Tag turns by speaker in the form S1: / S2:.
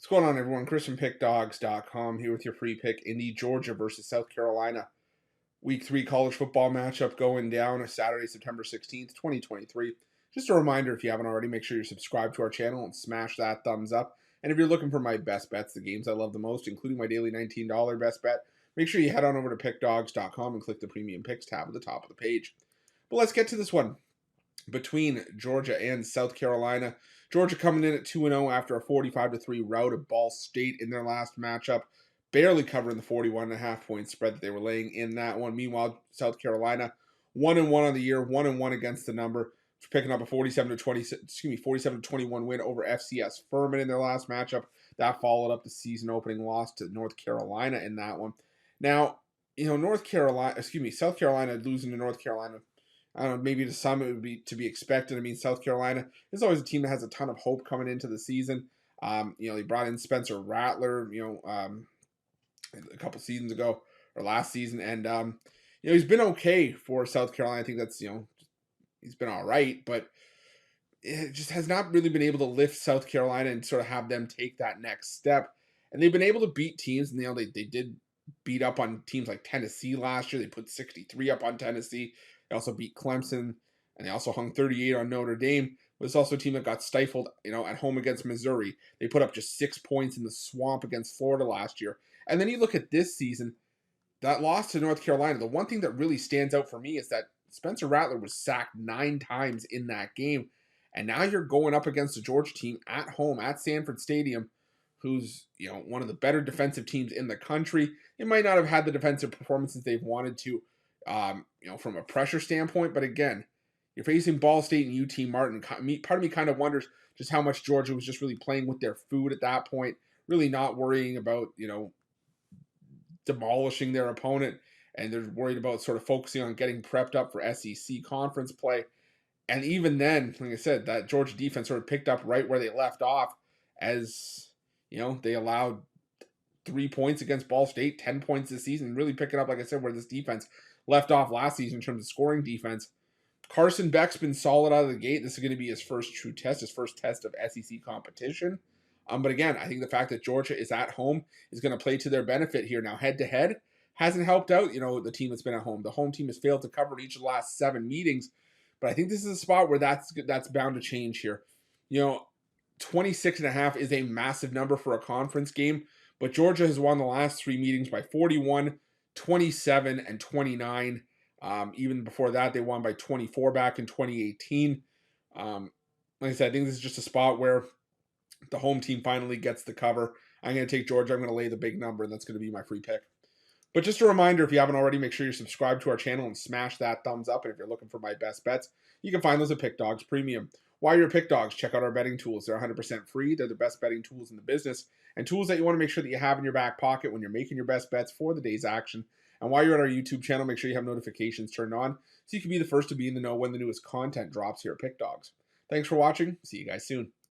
S1: What's going on, everyone? Chris from Pickdawgz.com here with your free pick. Indy, Georgia versus South Carolina. Week 3 college football matchup going down Saturday, September 16th, 2023. Just a reminder, if you haven't already, make sure you're subscribed to our channel and smash that thumbs up. And if you're looking for my best bets, the games I love the most, including my daily $19 best bet, make sure you head on over to Pickdawgz.com and click the Premium Picks tab at the top of the page. But let's get to this one between Georgia and South Carolina. Georgia coming in at 2-0 after a 45-3 rout of Ball State in their last matchup, barely covering the 41.5 point spread that they were laying in that one. Meanwhile, South Carolina 1-1 on the year, 1-1 against the number, picking up a 47-21 win over FCS Furman in their last matchup. That followed up the season opening loss to North Carolina in that one. Now, South Carolina losing to North Carolina, I don't know, maybe to some it would be to be expected. I mean, South Carolina is always a team that has a ton of hope coming into the season. They brought in Spencer Rattler, a couple seasons ago or last season, and he's been okay for South Carolina. I think that's he's been all right, but it just has not really been able to lift South Carolina and sort of have them take that next step. And they've been able to beat teams, and they did beat up on teams like Tennessee last year. They put 63 up on Tennessee. They also beat Clemson, and they also hung 38 on Notre Dame. But it's also a team that got stifled, at home against Missouri. They put up just 6 points in the swamp against Florida last year. And then you look at this season, that loss to North Carolina. The one thing that really stands out for me is that Spencer Rattler was sacked 9 times in that game. And now you're going up against a Georgia team at home at Sanford Stadium, who's one of the better defensive teams in the country. They might not have had the defensive performances they've wanted to, from a pressure standpoint. But again, you're facing Ball State and UT Martin. Part of me kind of wonders just how much Georgia was just really playing with their food at that point, really not worrying about, demolishing their opponent. And they're worried about sort of focusing on getting prepped up for SEC conference play. And even then, like I said, that Georgia defense sort of picked up right where they left off as, they allowed 3 points against Ball State, 10 points this season, really picking up, like I said, where this defense left off last season in terms of scoring defense. Carson Beck's been solid out of the gate. This is going to be his first true test, his first test of SEC competition. But again, I think the fact that Georgia is at home is going to play to their benefit here. Now, head-to-head hasn't helped out, the team that's been at home. The home team has failed to cover each of the last 7 meetings. But I think this is a spot where that's bound to change here. 26.5 is a massive number for a conference game. But Georgia has won the last 3 meetings by 41, 27, and 29. Even before that, they won by 24 back in 2018. Like I said, I think this is just a spot where the home team finally gets the cover. I'm going to take Georgia. I'm going to lay the big number, and that's going to be my free pick. But just a reminder, if you haven't already, make sure you're subscribed to our channel and smash that thumbs up. And if you're looking for my best bets, you can find those at Pick Dawgz Premium. While you're at Pick Dawgz, check out our betting tools. They're 100% free. They're the best betting tools in the business and tools that you want to make sure that you have in your back pocket when you're making your best bets for the day's action. And while you're at our YouTube channel, make sure you have notifications turned on so you can be the first to be in the know when the newest content drops here at Pick Dawgz. Thanks for watching. See you guys soon.